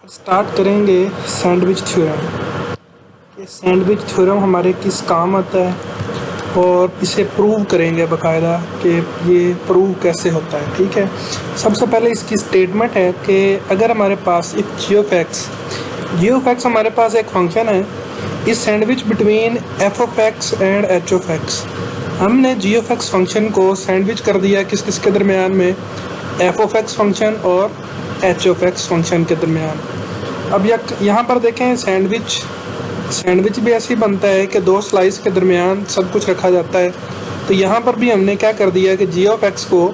Start करेंगे sandwich theorem. ये sandwich theorem हमारे किस काम आता है और इसे प्रूव करेंगे बाकायदा कि ये प्रूव कैसे होता है। ठीक है, सबसे पहले इसकी स्टेटमेंट है कि अगर हमारे पास एक जियोफैक्स हमारे पास एक फंक्शन है इस sandwich between F of x and H of x. हमने जियोफैक्स फंक्शन को सैंडविच कर दिया किस किस के दरमियान में, एफ ऑफ एक्स फंक्शन और एच ऑफ एक्स फंक्शन के दरमियान। अब यहाँ पर देखें सैंडविच भी ऐसे ही बनता है कि दो स्लाइस के दरमियान सब कुछ रखा जाता है। तो यहाँ पर भी हमने क्या कर दिया कि जी ऑफ एक्स को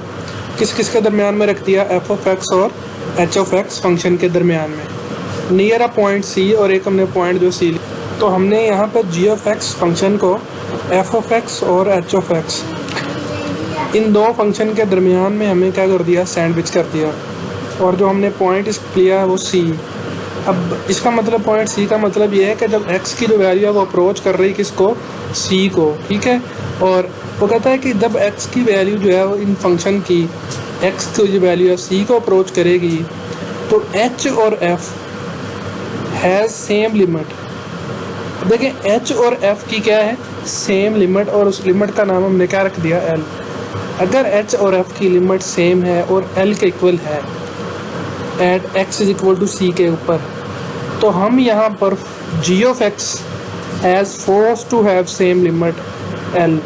किस किस के दरमियान में रख दिया, एफ ऑफ एक्स और एच ऑफ एक्स फंक्शन के दरमियान में, नियर अ पॉइंट सी और एक हमने पॉइंट जो सी। तो हमने यहाँ पर जी ऑफ एक्स फंक्शन को एफ ऑफ एक्स और एच ऑफ एक्स इन दो फंक्शन के दरमियान में हमें क्या कर दिया, सैंडविच कर दिया। और जो हमने पॉइंट लिया है वो सी। अब इसका मतलब पॉइंट सी का मतलब ये है कि जब x की जो वैल्यू है वो अप्रोच कर रही किसको, c को। ठीक है, और वो कहता है कि जब x की वैल्यू जो है वो इन फंक्शन की x की जो वैल्यू है c को अप्रोच करेगी तो h और f हैज़ सेम लिमिट। देखें h और f की क्या है, सेम लिमिट, और उस लिमिट का नाम हमने क्या रख दिया, l। अगर h और f की लिमिट सेम है और l के इक्वल है at x is equal to c के ऊपर, तो हम यहाँ पर g of x has force to have same limit l।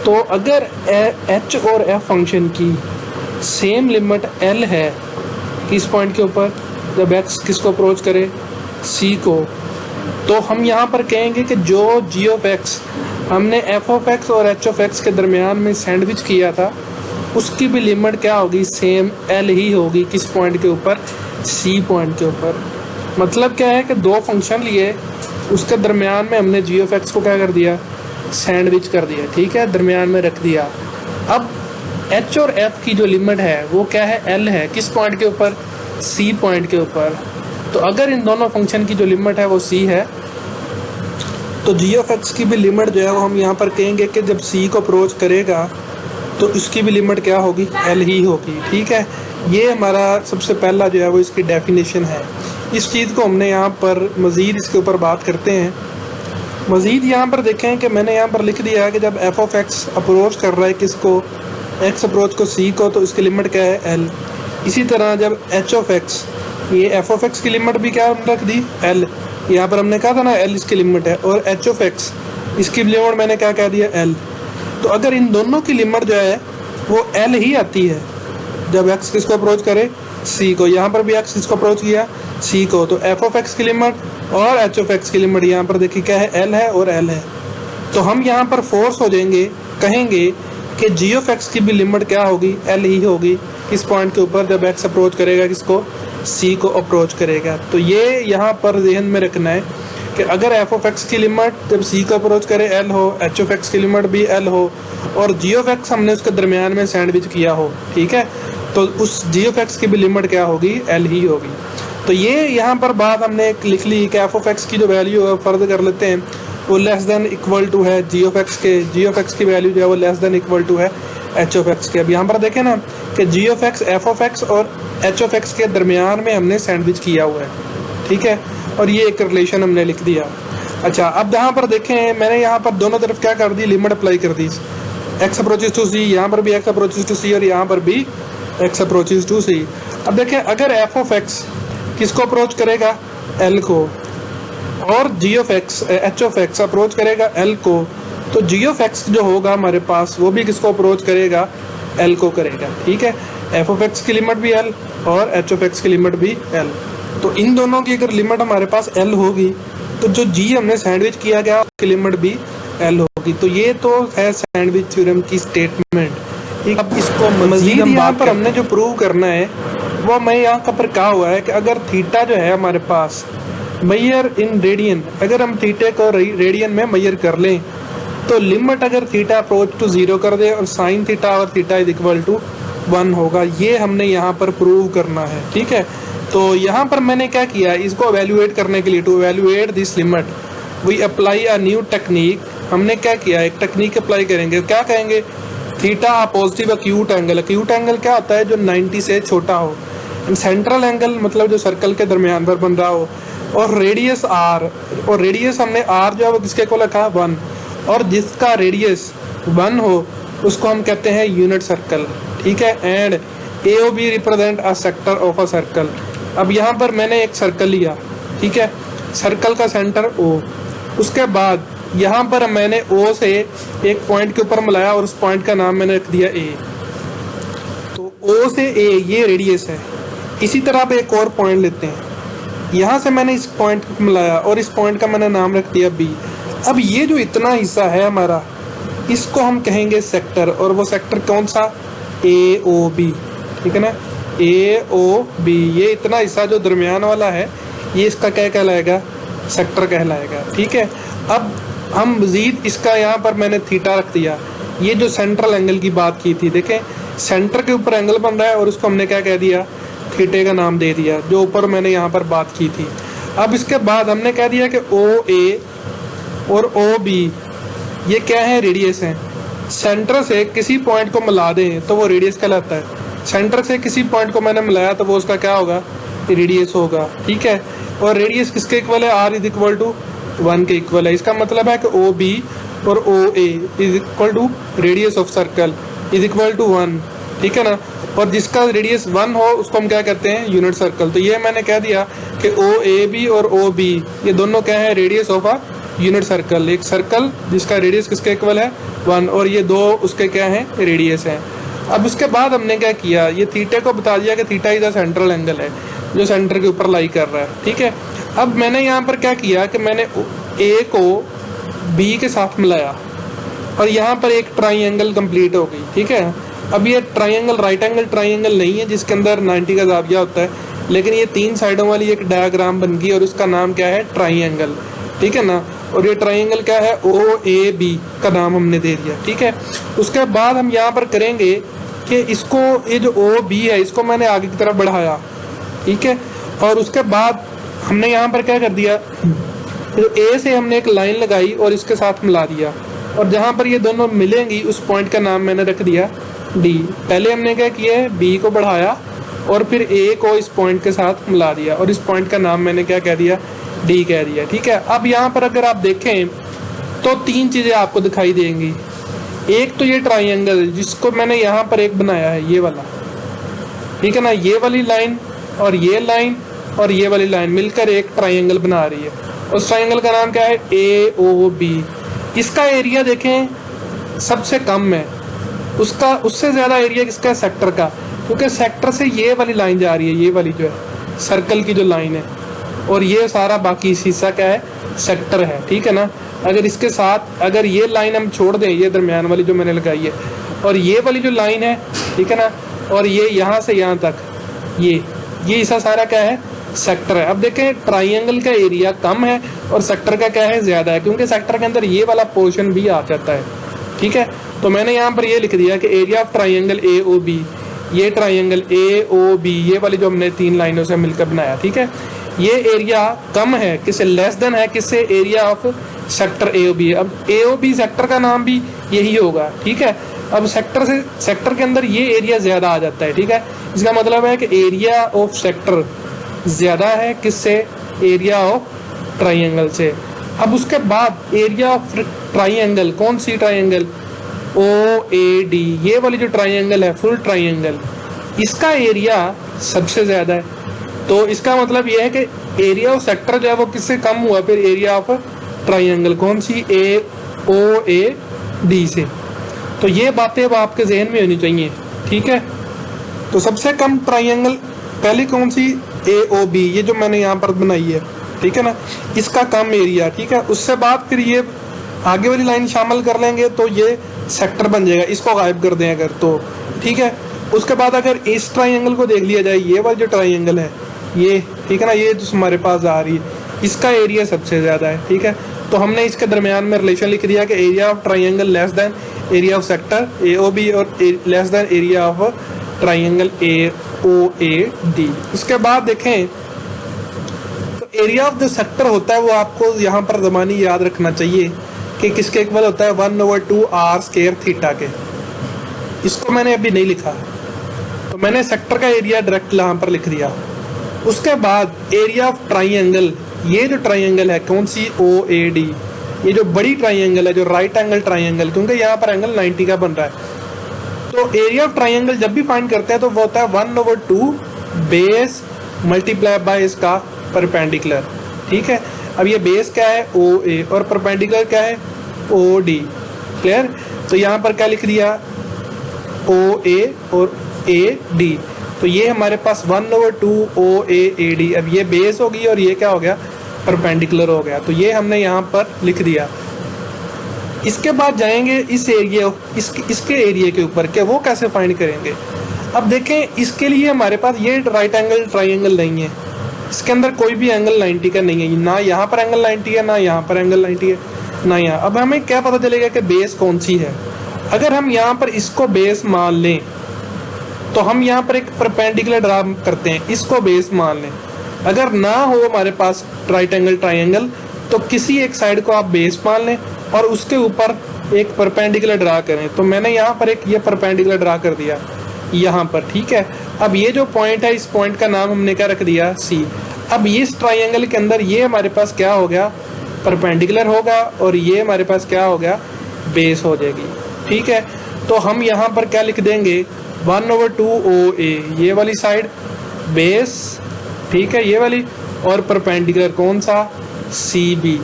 तो अगर h और f फंक्शन की सेम लिमिट l है किस पॉइंट के ऊपर, जब x किसको अप्रोच करे, c को, तो हम यहाँ पर कहेंगे कि जो g ऑफ x हमने f ऑफ x और h ऑफ x के दरमियान में सैंडविच किया था उसकी भी लिमिट क्या होगी, सेम l ही होगी किस पॉइंट के ऊपर, c पॉइंट के ऊपर। मतलब क्या है कि दो फंक्शन लिए उसके दरमियान में हमने g ऑफ x को क्या कर दिया, सैंडविच कर दिया। ठीक है, दरमियान में रख दिया। अब h और f की जो लिमिट है वो क्या है, l है किस पॉइंट के ऊपर, c पॉइंट के ऊपर। तो अगर इन दोनों फंक्शन की जो लिमिट है वो c है तो g ऑफ x की भी लिमिट जो है वो हम यहाँ पर कहेंगे कि जब c को अप्रोच करेगा तो इसकी भी लिमिट क्या होगी, l ही होगी। ठीक है, ये हमारा सबसे पहला जो है वो इसकी डेफिनेशन है। इस चीज़ को हमने यहाँ पर मज़ीद इसके ऊपर बात करते हैं। मज़ीद यहाँ पर देखें कि मैंने यहाँ पर लिख दिया है कि जब एफ ऑफ एक्स अप्रोच कर रहा है किसको, एक्स अप्रोच को सी को, तो इसकी लिमिट क्या है, एल। इसी तरह जब एच ऑफ एक्स, ये एफ ऑफ एक्स की लिमिट भी क्या रख दी, एल। यहाँ पर हमने कहा था ना एल इसकी लिमिट है, और एच ऑफ एक्स इसकी लिमिट मैंने क्या कह दिया, एल। तो अगर इन दोनों की लिमिट जो है वो एल ही आती है जब एक्स किसको अप्रोच करे, सी को। यहाँ पर भी एक्स किसको अप्रोच किया, सी को, तो एफ ऑफ एक्स की लिमिट और एच ऑफ एक्स की लिमिट यहाँ पर देखिए क्या है, एल है और एल है। तो हम यहाँ पर फोर्स हो जाएंगे, कहेंगे कि जी ऑफ एक्स की भी लिमिट क्या होगी, एल ही होगी किस पॉइंट के ऊपर, जब एक्स अप्रोच करेगा किसको, सी को अप्रोच करेगा। तो ये यहाँ पर ध्यान में रखना है कि अगर एफ ऑफ एक्स की लिमिट जब सी को अप्रोच करे एल हो, एच ऑफ एक्स की लिमिट भी एल हो, और जी ऑफ एक्स हमने उसके दरमियान में सैंडविच किया हो, ठीक है, तो उस जी ऑफ एक्स की भी लिमिट क्या होगी, एल ही होगी। तो ये यहाँ पर बात हमने एक लिख ली कि एफ ऑफ एक्स की जो वैल्यू है फर्ज कर लेते हैं वो लेस देन इक्वल टू है जी ऑफ एक्स के, जी ऑफ एक्स की वैल्यू जो है वो लेस देन इक्वल टू है एच ऑफ एक्स के। अब यहाँ पर देखें ना कि g of x, f of x और एच ऑफ एक्स के दरमियान में हमने सैंडविच किया हुआ है। ठीक है, और ये एक रिलेशन हमने लिख दिया। अच्छा, अब यहाँ पर देखें मैंने यहाँ पर दोनों तरफ क्या कर दी, लिमिट अप्लाई कर दी। एक्स अप्रोचेज टू सी, यहाँ पर भी एक्स अप्रोचेज टू सी और यहाँ पर भी एक्स अप्रोचेज टू सी। अब देखें अगर एफ ऑफ एक्स किसको अप्रोच करेगा, एल को, और g of x, h of x approach करेगा एल को, तो जी ऑफ एक्स जो होगा हमारे पास वो भी किसको अप्रोच करेगा, एल को करेगा। ठीक है, एफ ऑफ एक्स की लिमिट भी एल और एच ऑफ एक्स की लिमिट भी एल। तो इन दोनों की अगर लिमिट हमारे पास एल होगी तो जो जी हमने सैंडविच किया गया उसकी लिमिट भी एल होगी। तो ये तो है सैंडविच थ्योरम की स्टेटमेंट। अब इसको मज़ीद यहाँ पर हमने जो प्रूव करना है वो मैं यहाँ पर कहा हुआ है कि अगर थीटा जो है हमारे पास मैयर इन रेडियन, अगर हम थीटे को रेडियन में मैयर कर लें तो लिमिट अगर थीटा अप्रोच टू 0 कर दे और साइन थीटा और थीटा इज इक्वल टू 1 होगा, ये हमने यहाँ पर प्रूव करना है। ठीक है, तो यहाँ पर मैंने क्या किया, इसको एवेल्युएट करने के लिए, to evaluate this limit we apply a new technique. हमने क्या किया, एक टेक्निक अप्लाई करेंगे, क्या कहेंगे, theta positive acute angle. Acute angle क्या होता है, जो 90 से छोटा हो। एंड सेंट्रल एंगल मतलब जो सर्कल के दरमियान पर बन रहा हो, और रेडियस आर, और रेडियस हमने आर जो है वो किसके को लिखा 1, और जिसका रेडियस 1 हो उसको हम कहते हैं यूनिट सर्कल, ठीक है। And A O B represent a sector of a circle. अब यहाँ पर मैंने एक सर्कल लिया, ठीक है, सर्कल का सेंटर ओ, उसके बाद यहाँ पर मैंने ओ से एक पॉइंट के ऊपर मिलाया और उस पॉइंट का नाम मैंने रख दिया ए। तो ओ से ए ये रेडियस है। इसी तरह आप एक और पॉइंट लेते हैं, यहाँ से मैंने इस पॉइंट को मिलाया और इस पॉइंट का मैंने नाम रख दिया बी। अब ये जो इतना हिस्सा है हमारा, इसको हम कहेंगे सेक्टर, और वो सेक्टर कौन सा, ए ओ बी, ठीक है ना, ए ओ बी। ये इतना हिस्सा जो दरमियान वाला है ये इसका क्या कहलाएगा, सेक्टर कहलाएगा, ठीक है। अब हम मज़ीद इसका यहाँ पर मैंने थीटा रख दिया। ये जो सेंट्रल एंगल की बात की थी, देखें सेंटर के ऊपर एंगल बन रहा है और उसको हमने क्या कह दिया, थीटे का नाम दे दिया, जो ऊपर मैंने यहाँ पर बात की थी। अब इसके बाद हमने कह दिया कि ओ ए और ओ बी ये क्या है, रेडियस है। सेंटर से किसी पॉइंट को मिला दें तो वो रेडियस कहलाता है। सेंटर से किसी पॉइंट को मैंने मिलाया तो वो उसका क्या होगा, रेडियस होगा, ठीक है। और रेडियस किसके इक्वल है, आर इज इक्वल टू 1 के इक्वल है। इसका मतलब है कि ओ बी और O A is equal to radius of circle is equal to 1, ठीक है ना। और जिसका रेडियस 1 हो उसको हम क्या कहते हैं, यूनिट सर्कल। तो ये मैंने कह दिया कि ओ ए बी और ओ बी ये दोनों क्या है, radius of a unit circle. एक सर्कल जिसका रेडियस किसके इक्वल है 1, और ये दो उसके क्या हैं, रेडियस हैं। अब उसके बाद हमने क्या किया, ये थीटे को बता दिया कि theta is a central angle है जो सेंटर के ऊपर लाई कर रहा है, ठीक है। अब मैंने यहाँ पर क्या किया कि मैंने ए को बी के साथ मिलाया और यहाँ पर एक ट्राइंगल कंप्लीट हो गई, ठीक है। अब ये ट्राइंगल राइट एंगल ट्राइंगल नहीं है जिसके अंदर 90 का ज़ाविया होता है, लेकिन ये 3 साइडों वाली एक डायग्राम बन गई और उसका नाम क्या है, ट्राइंगल, ठीक है ना। और ये ट्राइंगल क्या है, ओ ए बी का नाम हमने दे दिया, ठीक है। उसके बाद हम यहाँ पर करेंगे कि इसको, ये जो ओ बी है इसको मैंने आगे की तरफ बढ़ाया, ठीक है। और उसके बाद हमने यहाँ पर क्या कर दिया, तो ए से हमने एक लाइन लगाई और इसके साथ मिला दिया, और जहाँ पर ये दोनों मिलेंगी उस पॉइंट का नाम मैंने रख दिया डी। पहले हमने क्या किया है, बी को बढ़ाया और फिर ए को इस पॉइंट के साथ मिला दिया और इस पॉइंट का नाम मैंने क्या कह दिया, डी कह दिया, ठीक है। अब यहाँ पर अगर आप देखें तो 3 चीज़ें आपको दिखाई देंगी। एक तो ये ट्राइंगल जिसको मैंने यहाँ पर एक बनाया है, ये वाला, ठीक है ना, ये वाली लाइन और ये लाइन और ये वाली लाइन मिलकर एक ट्राइंगल बना रही है। उस ट्राइंगल का नाम क्या है, ए ओ बी। इसका एरिया देखें सबसे कम है, उसका उससे ज़्यादा एरिया किसका है, सेक्टर का, क्योंकि सेक्टर से ये वाली लाइन जा रही है, ये वाली जो है सर्कल की जो लाइन है, और ये सारा बाकी हिस्सा क्या है, सेक्टर है, ठीक है ना। अगर इसके साथ अगर ये लाइन हम छोड़ दें, ये दरमियान वाली जो मैंने लगाई है, और ये वाली जो लाइन है, ठीक है ना, और ये यहाँ से यहाँ तक ये हिस्सा सारा क्या है, सेक्टर है। अब देखें ट्राइंगल का एरिया कम है और सेक्टर का क्या है, ज़्यादा है, क्योंकि सेक्टर के अंदर ये वाला पोर्शन भी आ जाता है, ठीक है। तो मैंने यहाँ पर ये लिख दिया कि area of triangle A O B, ये ट्राइंगल ए ओ बी ये वाली जो हमने 3 लाइनों से मिलकर बनाया, ठीक है, ये एरिया कम है, किससे, लेस देन है, किससे, area of sector A O B. अब ए ओ बी सेक्टर का नाम भी यही होगा, ठीक है। अब सेक्टर से सेक्टर के अंदर ये एरिया ज़्यादा आ जाता है, ठीक है। इसका मतलब है कि एरिया ऑफ सेक्टर ज़्यादा है किससे, एरिया ऑफ ट्राइंगल से। अब उसके बाद एरिया ऑफ ट्राइंगल, कौन C triangle, O A D, ये वाली जो ट्राइंगल है फुल ट्राइंगल, इसका एरिया सबसे ज़्यादा है। तो इसका मतलब ये है कि एरिया ऑफ सेक्टर जो है वो किससे कम हुआ, फिर एरिया ऑफ ट्राइंगल कौन सी, ए ओ ए डी से। तो ये बातें अब आपके जहन में होनी चाहिए, ठीक है। तो सबसे कम ट्राइंगल पहली कौन सी, ए ओ बी, ये जो मैंने यहाँ पर बनाई है, ठीक है ना, इसका कम एरिया, ठीक है। उससे बाद फिर ये आगे वाली लाइन शामिल कर लेंगे तो ये सेक्टर बन जाएगा, इसको गायब कर दें अगर तो, ठीक है। उसके बाद अगर इस ट्राइंगल को देख लिया जाए, ये वाला जो ट्राइंगल है ये, ठीक है ना, ये जो हमारे पास आ रही है, इसका एरिया सबसे ज़्यादा है, ठीक है। तो हमने इसके दरमियान में रिलेशन लिख दिया कि area of triangle less than area of sector A O B और less than area of triangle A O A D. उसके बाद देखें तो एरिया ऑफ द सेक्टर होता है वो आपको यहाँ पर ज़मानी याद रखना चाहिए कि किसके इक्वल होता है, 1/2 r² थीटा के। इसको मैंने अभी नहीं लिखा, तो मैंने सेक्टर का एरिया डायरेक्ट यहाँ पर लिख दिया। उसके बाद एरिया ऑफ ट्राइंगल, ये जो ट्राइंगल है कौन सी, OAD, ये जो बड़ी ट्राइंगल है, जो राइट एंगल ट्राइंगल, क्योंकि यहाँ पर एंगल 90 का बन रहा है। तो एरिया ऑफ ट्राइंगल जब भी फाइंड करते हैं तो वो होता है 1/2 बेस मल्टीप्लाई बाय इसका परपेंडिकुलर। ठीक है, अब ये बेस क्या है OA और परपेंडिकुलर क्या है OD। क्लियर, तो यहाँ पर क्या लिख दिया OA और AD, तो ये हमारे पास 1/2 OAAD। अब ये बेस होगी और ये क्या हो गया परपेंडिकुलर हो गया, तो ये हमने यहाँ पर लिख दिया। इसके बाद जाएंगे इस एरिया, इसके एरिया के ऊपर कि वो कैसे फाइंड करेंगे। अब देखें, इसके लिए हमारे पास ये राइट एंगल ट्राइंगल नहीं है, इसके अंदर कोई भी एंगल 90 का नहीं है, ना यहाँ पर एंगल 90 है, ना यहाँ पर एंगल 90 है, ना यहाँ। अब हमें क्या पता चलेगा कि बेस कौन सी है। अगर हम यहाँ पर इसको बेस मान लें तो हम यहाँ पर एक परपेंडिकुलर ड्रा करते हैं, इसको बेस मान लें। अगर ना हो हमारे पास राइट एंगल ट्राइंगल तो किसी एक साइड को आप बेस मान लें और उसके ऊपर एक परपेंडिकुलर ड्रा करें। तो मैंने यहाँ पर एक ये परपेंडिकुलर ड्रा कर दिया यहाँ पर। ठीक है, अब ये जो पॉइंट है, इस पॉइंट का नाम हमने क्या रख दिया C। अब इस ट्राइंगल के अंदर ये हमारे पास क्या हो गया परपेंडिकुलर होगा और ये हमारे पास क्या हो गया बेस हो जाएगी। ठीक है, तो हम यहाँ पर क्या लिख देंगे 1/2 OA, ये वाली साइड बेस, ठीक है, ये वाली, और परपेंडिकुलर कौन सा CB।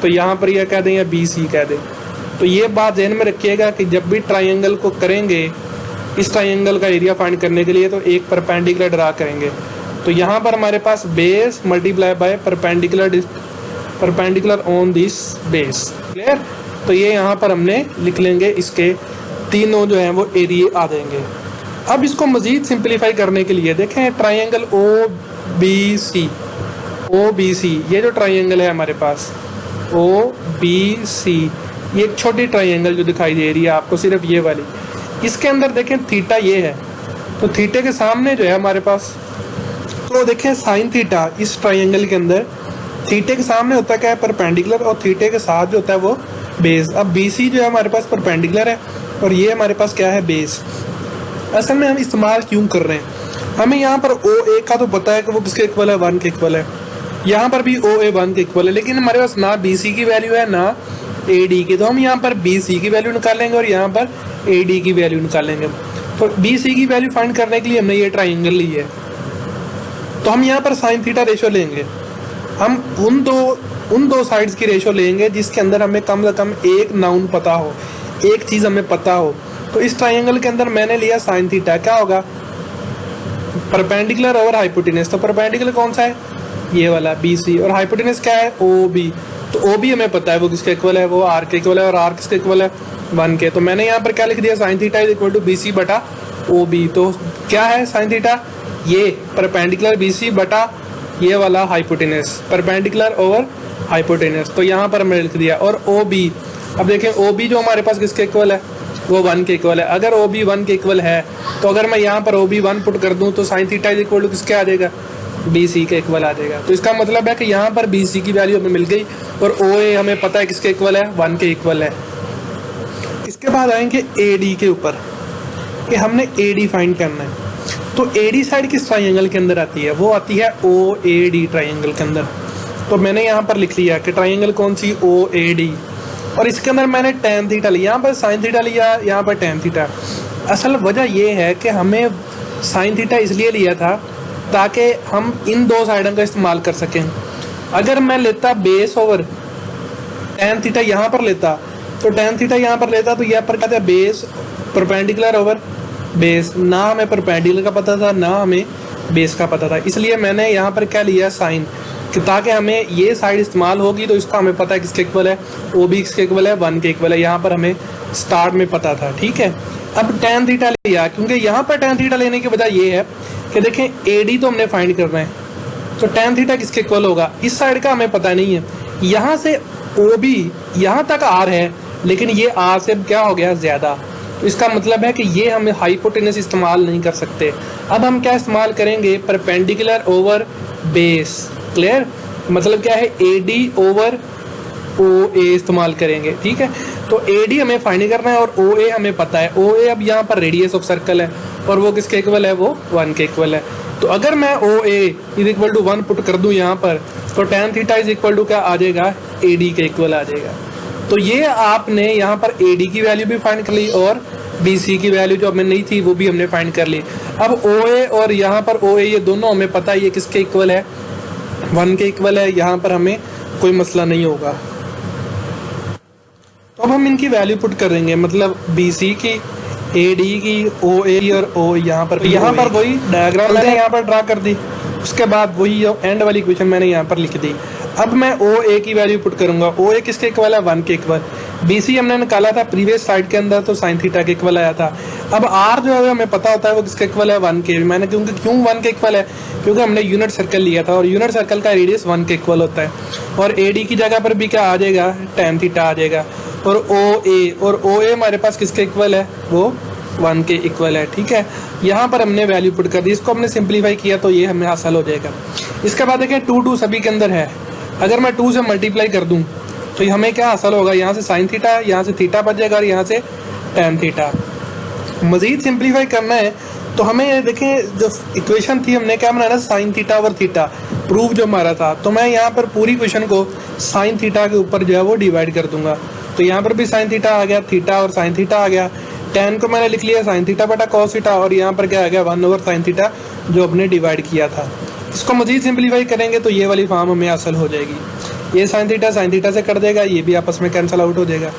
तो यहाँ पर यह कह दें या BC कह दें। तो ये बात ध्यान में रखिएगा कि जब भी ट्राइंगल को करेंगे, इस ट्राइंगल का एरिया फाइंड करने के लिए, तो एक परपेंडिकुलर ड्रा करेंगे। तो यहाँ पर हमारे पास base multiply by perpendicular on this base. Clear, तो ये यहाँ पर हमने लिख लेंगे, इसके तीनों जो हैं वो एरिया आ जाएंगे। अब इसको मजीद सिंप्लीफाई करने के लिए देखें ट्राइंगल OBC, ये जो ट्राइंगल है हमारे पास OBC, ये एक छोटी ट्राइंगल जो दिखाई दे रही है आपको, सिर्फ ये वाली, इसके अंदर देखें थीटा ये है, तो थीटे के सामने जो है हमारे पास, तो देखें साइन थीटा इस ट्राइंगल के अंदर थीटे के सामने होता है क्या है परपेंडिकुलर, और थीटे के साथ जो होता है वो बेस। अब BC जो है हमारे पास परपेंडिकुलर है और ये हमारे पास क्या है बेस। असल में हम इस्तेमाल क्यों कर रहे हैं, हमें यहाँ पर OA का तो पता है कि वो किसके इक्वल है 1 के इक्वल है, यहाँ पर भी OA 1 के इक्वल है, लेकिन हमारे पास ना BC की वैल्यू है ना AD की, तो हम यहाँ पर BC की वैल्यू निकालेंगे और यहाँ पर AD की वैल्यू निकालेंगे। तो BC की वैल्यू फाइंड करने के लिए हमने ये ट्राइंगल ली है, तो हम यहाँ पर साइन थीटा रेशो लेंगे। हम उन दो साइड्स की रेशो लेंगे जिसके अंदर हमें कम से कम एक नाउन पता हो, एक चीज़ हमें पता हो। तो इस ट्राइंगल के अंदर मैंने लिया साइन थीटा, क्या होगा परपेंडिकुलर ओवर हाइपोटेनस। तो परपेंडिकुलर कौन सा है ये वाला BC, और हाइपोटेनस क्या है OB। तो OB हमें पता है वो किसके इक्वल है, वो R के इक्वल है, और R किसके इक्वल है 1 के। तो मैंने यहाँ पर क्या लिख दिया sine theta is equal to BC बटा OB। तो क्या है साइन थीटा, ये परपेंडिकुलर BC बटा ये वाला हाइपोटेनस, परपेंडिकुलर ओवर हाइपोटेनस। तो यहाँ पर हमने लिख दिया, और OB, अब देखें OB जो हमारे पास किसके इक्वल है वो 1 के इक्वल है। अगर OB 1 के इक्वल है तो अगर मैं यहाँ पर OB 1 पुट कर दूँ तो sine theta is equal to किसके आ जाएगा BC के इक्वल आ जाएगा। तो इसका मतलब है कि यहाँ पर BC की वैल्यू हमें मिल गई और OA हमें पता है किसके इक्वल है 1 के इक्वल है। इसके बाद आएंगे AD के ऊपर कि हमने AD फाइंड करना है। तो AD साइड किस ट्राइंगल के अंदर आती है, वो आती है OAD ट्राइंगल के अंदर। तो मैंने यहाँ पर लिख लिया कि ट्राइंगल कौन सी OAD, और इसके अंदर मैंने tan थीटा लिया, यहाँ पर साइन थीटा लिया, यहाँ पर tan थीटा। असल वजह ये है कि हमें साइन थीटा इसलिए लिया था ताकि हम इन दो साइडों का इस्तेमाल कर सकें। अगर मैं लेता बेस ओवर tan थीटा यहाँ पर लेता, तो tan थीटा यहाँ पर लेता, तो यहाँ पर क्या था बेस परपेंडिकुलर ओवर बेस। ना हमें परपेंडिकुलर का पता था ना हमें बेस का पता था, इसलिए मैंने यहाँ पर क्या लिया साइन, कि ताकि हमें ये साइड इस्तेमाल होगी तो इसका हमें पता है किसके इक्वल है, OB किसके इक्वल है 1 के इक्वल है, यहाँ पर हमें स्टार्ट में पता था। ठीक है, अब tan थीटा लिया, क्योंकि यहाँ पर tan थीटा लेने की वजह ये है कि देखें AD तो हमने फाइंड करना है, तो tan थीटा किसके इक्वल होगा, इस साइड का हमें पता नहीं है। यहाँ से OB यहाँ तक R है, लेकिन ये R से क्या हो गया ज़्यादा, तो इसका मतलब है कि ये हमें हाइपोटेनस इस्तेमाल नहीं कर सकते। अब हम क्या इस्तेमाल करेंगे, परपेंडिकुलर ओवर बेस। क्लियर, मतलब क्या है AD ओवर OA इस्तेमाल करेंगे। ठीक है, तो AD हमें फाइंड करना है और OA हमें पता है। OA अब यहाँ पर रेडियस ऑफ सर्कल है और वो किसके इक्वल है, वो 1 के इक्वल है। तो अगर मैं OA is equal to 1 put कर दूं यहाँ पर, तो tan theta is equal to क्या आ जाएगा, AD के इक्वल आ जाएगा। तो ये आपने यहाँ पर AD की वैल्यू भी फाइंड कर ली और BC की वैल्यू जो हमें नहीं थी वो भी हमने फाइंड कर ली। अब OA और यहाँ पर OA ये दोनों हमें पता है ये किसके इक्वल है, 1 के इक्वल है। यहाँ पर हमें कोई मसला नहीं होगा। तो अब हम इनकी वैल्यू पुट करेंगे, मतलब BC की, AD की, OA की और O यहाँ पर वही डायग्राम मैंने यहाँ पर ड्रा कर दी। उसके बाद वही एंड वाली इक्वेशन मैंने यहाँ पर लिख दी। अब मैं OA की वैल्यू पुट करूंगा। OA किसके इक्वल है, 1 के इक्वल। BC हमने निकाला था प्रीवियस स्लाइड के अंदर, तो साइन थीटा के इक्वल आया था। अब R जो है हमें पता होता है वो किसके इक्वल है, 1 के। मैंने क्यों 1 के इक्वल है, क्योंकि हमने यूनिट सर्कल लिया था और यूनिट सर्कल का रेडियस 1 के इक्वल होता है। और AD की जगह पर भी क्या आ जाएगा, tan थीटा आ जाएगा। और OA हमारे पास किसके इक्वल है, वो 1 के इक्वल है। ठीक है, यहाँ पर हमने वैल्यू पुट कर दी, इसको हमने सिंप्लीफाई किया तो ये हमें हासिल हो जाएगा। इसके बाद देखें 2 सभी के अंदर है, अगर मैं 2 से मल्टीप्लाई कर दूं तो हमें क्या हासिल होगा, यहाँ से साइन थीटा, यहाँ से थीटा बच जाएगा और यहाँ से tan थीटा। मजीद सिंप्लीफाई करना है तो हमें ये देखें जो इक्वेशन थी हमने क्या बनाना, sine theta over theta proof जो हमारा था। तो मैं यहाँ पर पूरी इक्वेशन को साइन थीटा के ऊपर जो है वो डिवाइड कर दूंगा। तो यहाँ पर भी साइन थीटा आ गया, थीटा और साइन थीटा आ गया। tan को मैंने लिख लिया साइन थीटा बटा कॉस थीटा, और यहाँ पर क्या आ गया 1 ओवर साइन थीटा जो हमने डिवाइड किया था। इसको मजीद सिंप्लीफाई करेंगे तो ये वाली फॉर्म हमें हासिल हो जाएगी। ये साइन थीटा से कट देगा, ये भी आपस में कैंसिल आउट हो जाएगा।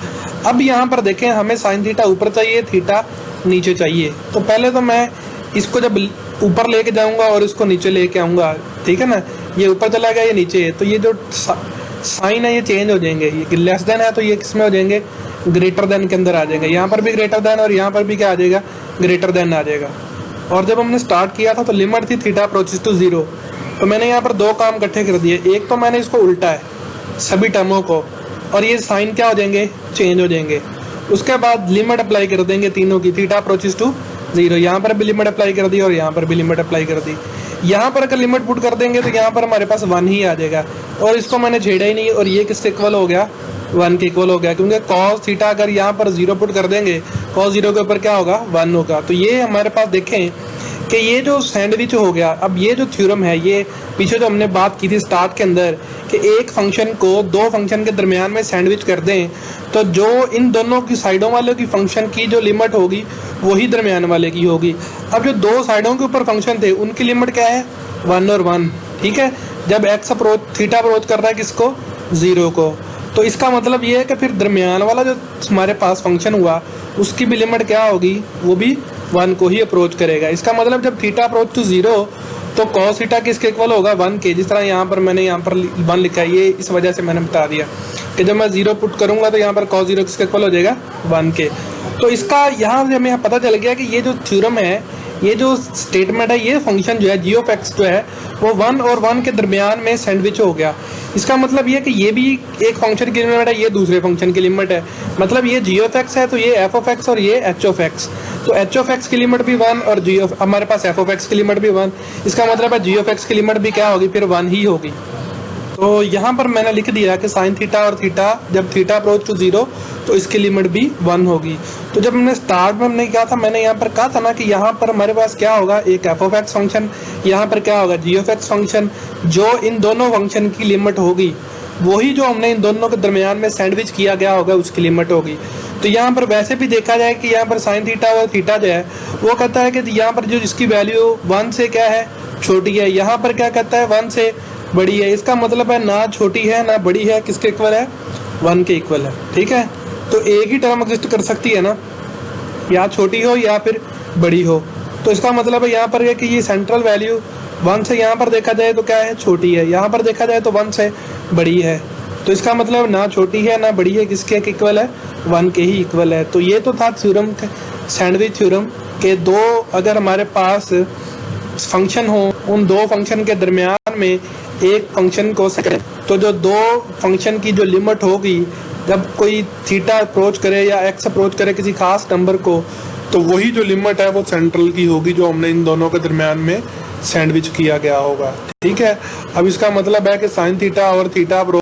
अब यहाँ पर देखें हमें साइन थीटा ऊपर चाहिए, थीटा नीचे चाहिए। तो पहले तो मैं इसको जब ऊपर लेके जाऊंगा और इसको नीचे लेके आऊंगा, ठीक है ना, ये ऊपर चला गया, ये नीचे है, तो ये जो साइन है ये चेंज हो जाएंगे। ये लेस देन है तो ये किस में हो जाएंगे, ग्रेटर देन के अंदर आ जाएंगे। यहाँ पर भी ग्रेटर देन और यहाँ पर भी क्या आ जाएगा, ग्रेटर देन आ जाएगा। और जब हमने स्टार्ट किया था तो लिमिट थी थीटा अप्रोचेस टू 0, तो मैंने यहाँ पर 2 काम इकट्ठे कर दिए। एक तो मैंने इसको उल्टा है सभी टर्मों को, और ये साइन क्या हो जाएंगे, चेंज हो जाएंगे। उसके बाद लिमिट अप्लाई कर देंगे तीनों की, थीटा अप्रोचेस टू 0, यहाँ पर भी लिमिट अप्लाई कर दी और यहाँ पर भी लिमिट अप्लाई कर दी। यहाँ पर अगर लिमिट पुट कर देंगे तो यहाँ पर हमारे पास 1 ही आ जाएगा, और इसको मैंने छेड़ा ही नहीं, और ये किसके इक्वल हो गया, 1 के इक्वल हो गया। क्योंकि कॉस थीटा अगर यहाँ पर 0 पुट कर देंगे, कॉस 0 के ऊपर क्या होगा, 1 होगा। तो ये हमारे पास देखें कि ये जो सैंडविच हो गया। अब ये जो थ्योरम है, ये पीछे जो हमने बात की थी स्टार्ट के अंदर कि एक फंक्शन को 2 फंक्शन के दरमियान में सैंडविच कर दें, तो जो इन दोनों की साइडों वालों की फंक्शन की जो लिमिट होगी वही दरमियान वाले की होगी। अब जो 2 साइडों के ऊपर फंक्शन थे उनकी लिमिट क्या है, 1 और 1। ठीक है, जब थीटा अप्रोच कर रहा है किसको, 0 को, तो इसका मतलब ये है कि फिर दरमियान वाला जो हमारे पास फंक्शन हुआ उसकी भी लिमिट क्या होगी, वो भी 1 को ही अप्रोच करेगा। इसका मतलब जब थीटा अप्रोच टू 0 तो कॉस थीटा किसके इक्वल होगा, 1 के। जिस तरह यहाँ पर मैंने यहाँ पर 1 लिखा है, ये इस वजह से मैंने बता दिया कि जब मैं 0 पुट करूंगा तो यहाँ पर cos 0 किसके इक्वल हो जाएगा, 1 के। तो इसका यहाँ से हमें पता चल गया कि ये जो थ्योरम है, ये जो स्टेटमेंट है, ये फंक्शन जो है g ऑफ x जो है वो 1 और 1 के दरमियान में सैंडविच हो गया। इसका मतलब ये कि ये भी एक फंक्शन की लिमिट है, ये दूसरे फंक्शन की लिमिट है। मतलब ये g ऑफ x है तो ये f ऑफ x और ये h ऑफ x। तो h ऑफ x की लिमिट भी 1 और हमारे पास f ऑफ x की लिमिट भी 1। इसका मतलब है g ऑफ x की लिमिट भी क्या होगी, फिर 1 ही होगी। तो यहाँ पर मैंने लिख दिया कि साइन थीटा और थीटा, जब थीटा अप्रोच टू 0 तो इसकी लिमिट भी 1 होगी। तो जब हमने स्टार्ट में हमने क्या था, मैंने यहाँ पर कहा था ना कि यहाँ पर हमारे पास क्या होगा, एक f ऑफ x फंक्शन, यहाँ पर क्या होगा g ऑफ x फंक्शन। जो इन दोनों फंक्शन की लिमिट होगी वही जो हमने इन दोनों के दरमियान में सैंडविच किया गया होगा उसकी लिमिट होगी। तो यहाँ पर वैसे भी देखा जाए कि यहाँ पर साइन थीटा और थीटा जो है वो कहता है कि यहाँ पर जो जिसकी वैल्यू 1 से क्या है, छोटी है, यहाँ पर क्या कहता है 1 से बड़ी है। इसका मतलब है ना छोटी है ना बड़ी है, किसके इक्वल है, 1 के इक्वल है। ठीक है, तो एक ही टर्म एग्जिस्ट कर सकती है ना, या छोटी हो या फिर बड़ी हो। तो इसका मतलब है यहाँ पर है कि ये सेंट्रल वैल्यू 1 से यहाँ पर देखा जाए तो क्या है, छोटी है, यहाँ पर देखा जाए तो 1 से बड़ी है। तो इसका मतलब ना छोटी है ना बड़ी है, किसके इक्वल है, 1 के ही इक्वल है। तो ये तो था थ्योरम, सैंडविच थ्योरम के 2 अगर हमारे पास फंक्शन हो, उन 2 फंक्शन के दरमियान में एक फंक्शन को तो जो 2 फंक्शन की जो लिमिट होगी, जब कोई थीटा अप्रोच करे या एक्स अप्रोच करे किसी खास नंबर को, तो वही जो लिमिट है वो सेंट्रल की होगी जो हमने इन दोनों के दरमियान में सैंडविच किया गया होगा। ठीक है, अब इसका मतलब है कि साइन थीटा और थीटा